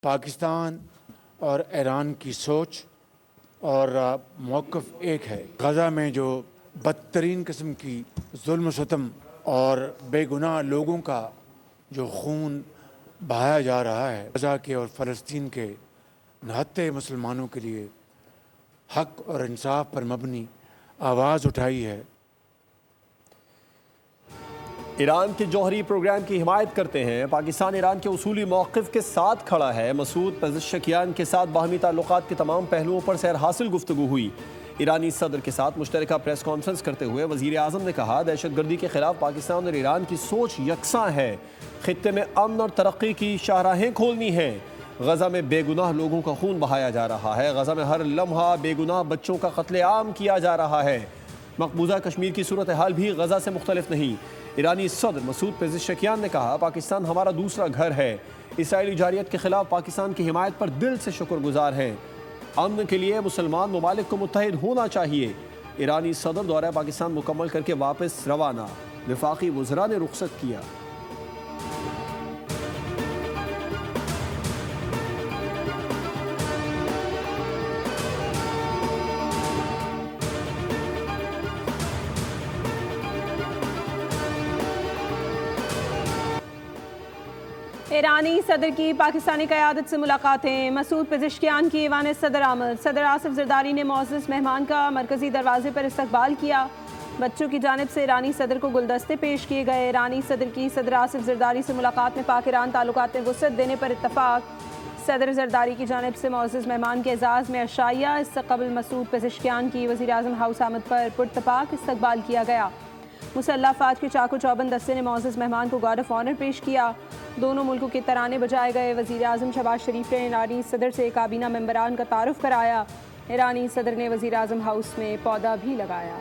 पाकिस्तान और ईरान की सोच और मौक़िफ़ एक है। गज़ा में जो बदतरीन किस्म की जुल्म सितम और बेगुनाह लोगों का जो खून बहाया जा रहा है, गज़ा के और फ़लस्तीन के निहत्थे मुसलमानों के लिए हक़ और इंसाफ पर मबनी आवाज़ उठाई है। ईरान के जौहरी प्रोग्राम की हिमायत करते हैं। पाकिस्तान ईरान के उसूली मौक़िफ़ के साथ खड़ा है। मसूद पेज़ेश्कियान के साथ बाहमी ताल्लुकात के तमाम पहलुओं पर सैर हासिल गुफ्तगू हुई। ईरानी सदर के साथ मुश्तरका प्रेस कॉन्फ्रेंस करते हुए वज़ीर आज़म ने कहा, दहशतगर्दी के ख़िलाफ़ पाकिस्तान और ईरान की सोच यकसां है। ख़ित्ते में अमन और तरक्की की शाहराहें खोलनी हैं। गज़ा में बेगुनाह लोगों का खून बहाया जा रहा है। गज़ा में हर लम्हा बेगुनाह बच्चों का कत्लेआम किया जा रहा है। मकबूजा कश्मीर की सूरत हाल भी गज़ा से मुख्तलिफ नहीं। ईरानी सदर मसूद पेज़ेश्कियान ने कहा, पाकिस्तान हमारा दूसरा घर है। इसराइली जारियत के खिलाफ पाकिस्तान की हिमायत पर दिल से शुक्रगुजार हैं। अमन के लिए मुसलमान ममालिक को मुत्तहिद होना चाहिए। ईरानी सदर दौरा पाकिस्तान मुकम्मल करके वापस रवाना। वफाकी वज़रा ने रुखसत किया। ईरानी सदर की पाकिस्तानी क़यादत से मुलाकातें। मसूद पेज़ेश्कियान की ईवान सदर आमद। सदर आसिफ ज़रदारी ने मोअज़्ज़ज़ मेहमान का मरकज़ी दरवाजे पर इस्तकबाल किया। बच्चों की जानिब से ईरानी सदर को गुलदस्ते पेश किए गए। ईरानी सदर की सदर आसिफ ज़रदारी से मुलाकात में पाक ईरान ताल्लुकात में वुसअत देने पर इत्तफ़ाक़। सदर ज़रदारी की जानिब से मोअज़्ज़ज़ मेहमान के एज़ाज़ में अशाइया। इससे कबल मसूद पेज़ेश्कियान की वज़ीर आज़म हाउस आमद पर पुरतपाक इस्तकबाल किया गया। मुसल्लह फ़ौज के चाको चौबंद दस्ते ने मोअज़्ज़ज़ मेहमान को गार्ड ऑफ ऑनर पेश किया। दोनों मुल्कों के तराने बजाए गए। वज़ीर आज़म शहबाज शरीफ ने ईरानी सदर से काबीना मेंबरान का तारुफ कराया। ईरानी सदर ने वज़ीर आज़म हाउस में पौधा भी लगाया।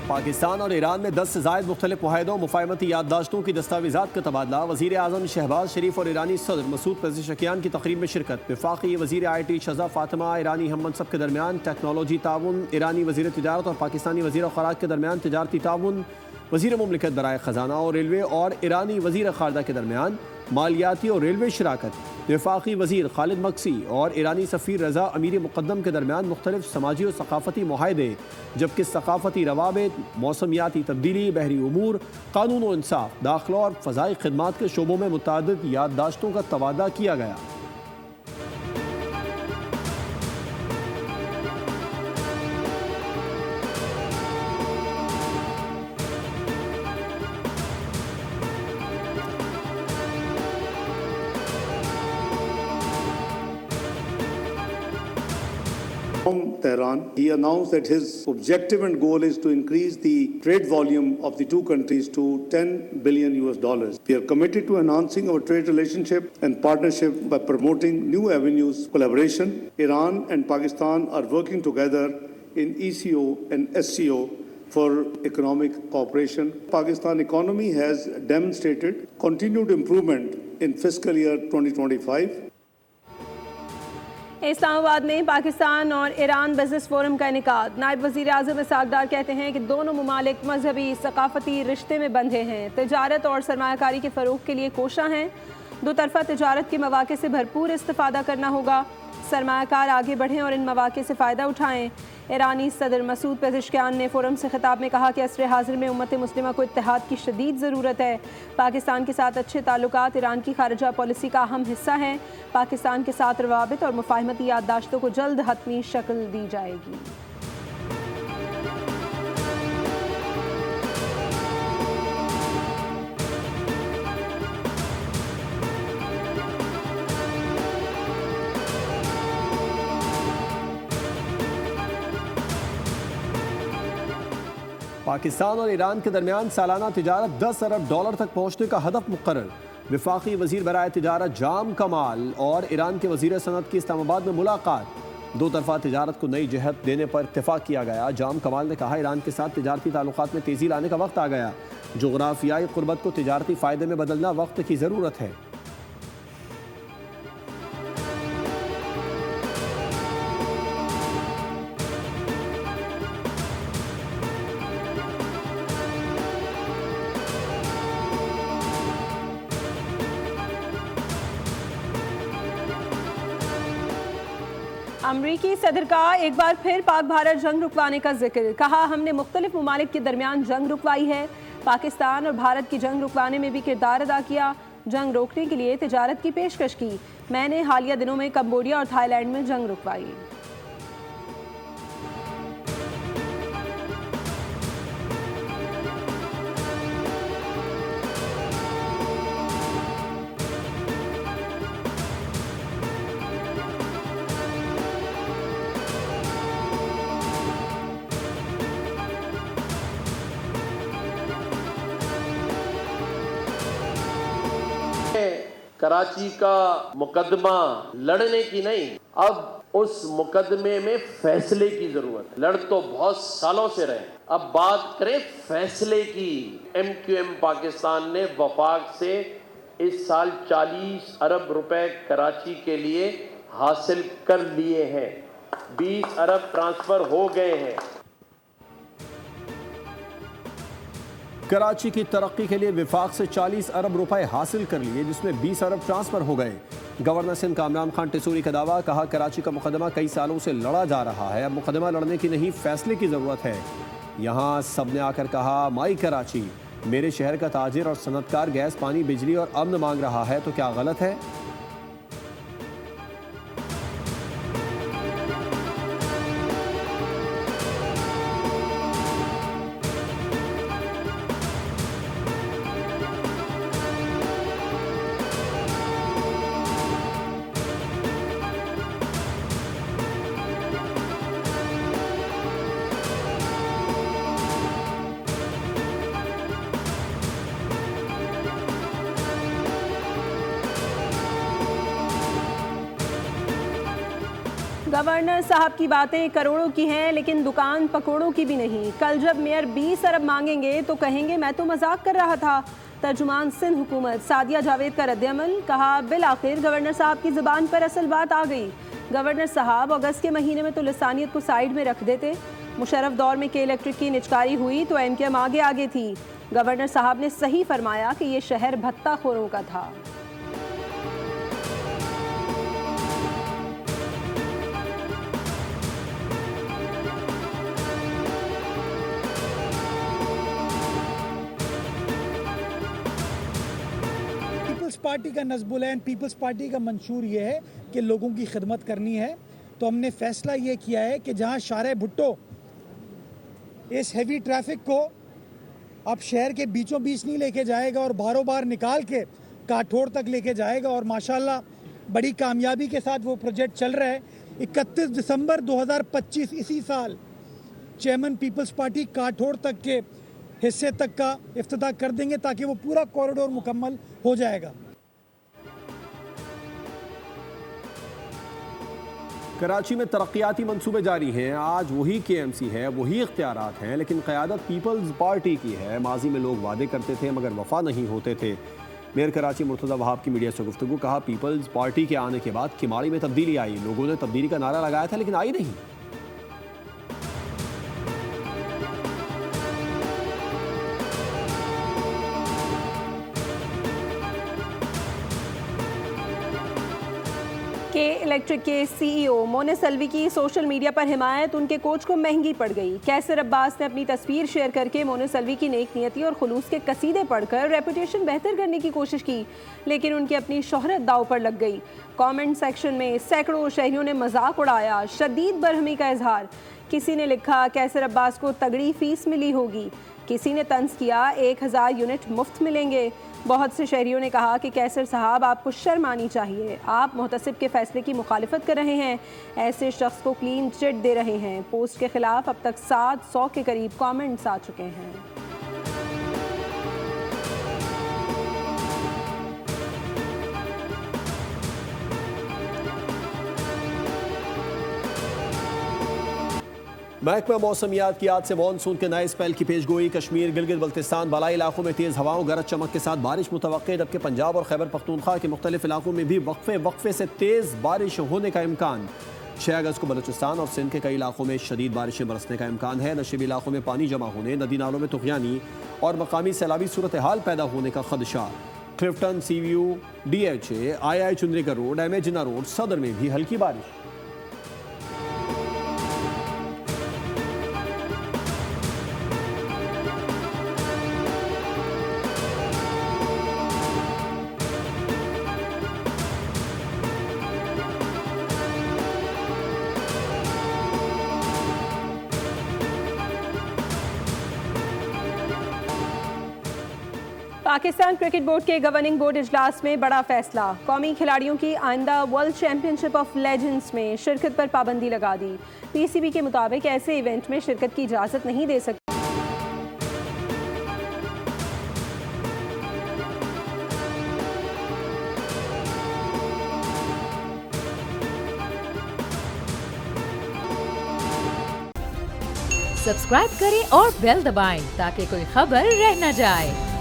पाकिस्तान और ईरान में 10 से ज़ायद मुख्तलिफ मुआहदों मुफ़ाहमती याददाश्तों की दस्तावेज़ात का तबादला। वज़ीर आज़म शहबाज शरीफ और ईरानी सदर मसूद पेज़ेश्कियान की तकरीब में शिरकत। वफाकी वज़ीर IT शज़ा फ़ातिमा ईरानी हम मनसब के दरमियान टेक्नोलॉजी ताउन। ईरानी वज़ीर तिजारत और पाकिस्तानी वज़ीर ख़ुराक के दरमियान तिजारती ताउन। वज़ीर मुमलिकत बराए ख़जाना और रेलवे और ईरानी वज़ीर ख़ारजा के दरमियान मालियाती और रेलवे शराकत। वफाकी वज़ीर खालिद मक्सी और ईरानी सफ़ीर रज़ा अमीर मुक़द्दम के दरमियान मुख्तलिफ समाजी और सक़ाफ़ती मुआहदे, जबकि सक़ाफ़ती रवाबित, मौसमियाती तब्दीली, बहरी उमूर, कानून व इंसाफ, दाखिला और फ़ज़ाई ख़िदमात के शोबों में मुतअद्दिद याददाश्तों का तबादला किया गया। From Tehran, he announced that his objective and goal is to increase the trade volume of the two countries to 10 billion US dollars. We are committed to enhancing our trade relationship and partnership by promoting new avenues of collaboration. Iran and Pakistan are working together in ECO and SCO for economic cooperation. Pakistan economy has demonstrated continued improvement in fiscal year 2025. Islamabad में पाकिस्तान और Iran business forum का इनेकाद। नायब वज़ीर आज़म इसहाक़ डार कहते हैं कि दोनों ममालिक मजहबी सकाफती रिश्ते में बंधे हैं। तिजारत और सरमायाकारी के फ़रोग़ के लिए कोशा हैं। दो तरफ़ा तिजारत के मौक़े से भरपूर इस्तिफ़ादा करना होगा। सरमायाकार आगे बढ़ें और इन मौक़े से फ़ायदा उठाएँ। ईरानी सदर मसूद पेज़ेश्कियान ने फ़ोरम से ख़िताब में कहा कि असर हाज़िर में उम्मत मुस्लिमा को इत्तेहाद की शदीद ज़रूरत है। पाकिस्तान के साथ अच्छे ताल्लुकात ईरान की ख़ारिजा पॉलिसी का अहम हिस्सा हैं। पाकिस्तान के साथ रवाबित और मुफ़ाहमती याददाश्तों को जल्द हतमी शक्ल दी जाएगी। पाकिस्तान और ईरान के दरमियान सालाना तिजारत 10 अरब डॉलर तक पहुँचने का हदफ मुकर्रर। वफाकी वज़ीर बराए तिजारत जाम कमाल और ईरान के वज़ीर सनत की इस्लामाबाद में मुलाकात। दो तरफ़ा तिजारत को नई जहत देने पर इत्तेफाक किया गया। जाम कमाल ने कहा, ईरान के साथ तिजारती ताल्लुकात में तेज़ी लाने का वक्त आ गया। जोग्राफियाई क़ुर्बत को तिजारती फ़ायदे में बदलना वक्त की ज़रूरत है। अमरीकी सदर का एक बार फिर पाक भारत जंग रुकवाने का जिक्र। कहा, हमने मुख्तलिफ ममालिक के दरमियान जंग रुकवाई है। पाकिस्तान और भारत की जंग रुकवाने में भी किरदार अदा किया। जंग रोकने के लिए तिजारत की पेशकश की। मैंने हालिया दिनों में कंबोडिया और थाईलैंड में जंग रुकवाई। कराची का मुकदमा लड़ने की नहीं, अब उस मुकदमे में फैसले की जरूरत है। लड़ तो बहुत सालों से रहे, अब बात करें फैसले की। MQM पाकिस्तान ने वफाक से इस साल 40 अरब रुपए कराची के लिए हासिल कर लिए हैं। 20 अरब ट्रांसफर हो गए हैं। कराची की तरक्की के लिए विफाक से 40 अरब रुपए हासिल कर लिए, जिसमें 20 अरब ट्रांसफर हो गए। गवर्नर सिंध कामरान खान टिसूरी का दावा। कहा, कराची का मुकदमा कई सालों से लड़ा जा रहा है, अब मुकदमा लड़ने की नहीं फैसले की जरूरत है। यहाँ सबने आकर कहा, माई कराची, मेरे शहर का ताजिर और सनतकार गैस, पानी, बिजली और अमन मांग रहा है, तो क्या गलत है? गवर्नर साहब की बातें करोड़ों की हैं, लेकिन दुकान पकौड़ों की भी नहीं। कल जब मेयर 20 अरब मांगेंगे तो कहेंगे मैं तो मजाक कर रहा था। तर्जुमान सिंध हुकूमत सादिया जावेद का रद्द-ए-अमल। कहा, बिल आखिर गवर्नर साहब की जुबान पर असल बात आ गई। गवर्नर साहब अगस्त के महीने में तो लिसानियत को साइड में रख देते। मुशर्रफ दौर में के इलेक्ट्रिक की निचकारी हुई तो MQM आगे आगे थी। गवर्नर साहब ने सही फरमाया कि ये शहर भत्ताखोरों का था। पार्टी का नज़्बुलैन, पीपल्स पार्टी का मंशूर ये है कि लोगों की खिदमत करनी है। तो हमने फैसला ये किया है कि जहां शारे भुट्टो इस हेवी ट्रैफिक को अब शहर के बीचों बीच नहीं लेके जाएगा और बारों बार निकाल के काठोर तक लेके जाएगा, और माशाल्लाह बड़ी कामयाबी के साथ वो प्रोजेक्ट चल रहा है। 31 दिसंबर 2025 इसी साल चेयरमैन पीपल्स पार्टी काठोर तक के हिस्से तक का इफ्तिताह कर देंगे, ताकि वो पूरा कॉरिडोर मुकम्मल हो जाएगा। कराची में तरक्याती मंसूबे जारी हैं। आज वही KMC है, वही इख्तियारात हैं, लेकिन क़यादत पीपल्स पार्टी की है। माजी में लोग वादे करते थे मगर वफा नहीं होते थे। मेयर कराची मुर्तज़ा वहाब की मीडिया से गुफ्तगू। कहा, पीपल्स पार्टी के आने के बाद किमाड़ी में तब्दीली आई। लोगों ने तब्दीली का नारा लगाया था लेकिन आई नहीं। के इलेक्ट्रिक के CEO मोनिस अलवी की सोशल मीडिया पर हिमायत उनके कोच को महंगी पड़ गई। कैसर अब्बास ने अपनी तस्वीर शेयर करके मोनिस अलवी की नेक नियती और खुलूस के कसीदे पढ़कर रेपुटेशन बेहतर करने की कोशिश की, लेकिन उनकी अपनी शोहरत दाव पर लग गई। कमेंट सेक्शन में सैकड़ों शहरियों ने मजाक उड़ाया, शदीद बरहमी का इजहार। किसी ने लिखा, कैसर अब्बास को तगड़ी फीस मिली होगी। किसी ने तंज किया, 1000 यूनिट मुफ्त मिलेंगे। बहुत से शहरियों ने कहा कि कैसर साहब, आपको शर्म आनी चाहिए, आप मुहतसिब के फैसले की मुखालिफत कर रहे हैं, ऐसे शख्स को क्लीन चिट दे रहे हैं। पोस्ट के खिलाफ अब तक 700 के करीब कमेंट्स आ चुके हैं। महकमा मौसमियात की आज से मानसून के नए स्पेल की पेशगोई। कश्मीर, गिलगित बल्तिस्तान, बालाई इलाकों में तेज़ हवाओं, गरज चमक के साथ बारिश मुतवक्के, जबकि पंजाब और खैबर पख्तूनख्वा के मुख्तलिफ इलाकों में भी वक्फे से तेज़ बारिश होने का इम्कान। 6 अगस्त को बलूचिस्तान और सिंध के कई इलाकों में शदीद बारिशें बरसने का इम्कान है। नशीबी इलाकों में पानी जमा होने, नदी नालों में तुग़यानी और मकामी सैलाबी सूरत हाल पैदा होने का खदशा। क्लिफ्टन, CVU, DHA, II चुंदरी का रोड, MA जिन्ना रोड, सदर में भी हल्की बारिश। पाकिस्तान क्रिकेट बोर्ड के गवर्निंग बोर्ड इजलास में बड़ा फैसला। कौमी खिलाड़ियों की आइंदा वर्ल्ड चैंपियनशिप ऑफ लेजेंड्स में शिरकत पर पाबंदी लगा दी। पीसीबी के मुताबिक ऐसे इवेंट में शिरकत की इजाज़त नहीं दे सकती। सब्सक्राइब करें और बेल दबाएं ताकि कोई खबर रह न जाए।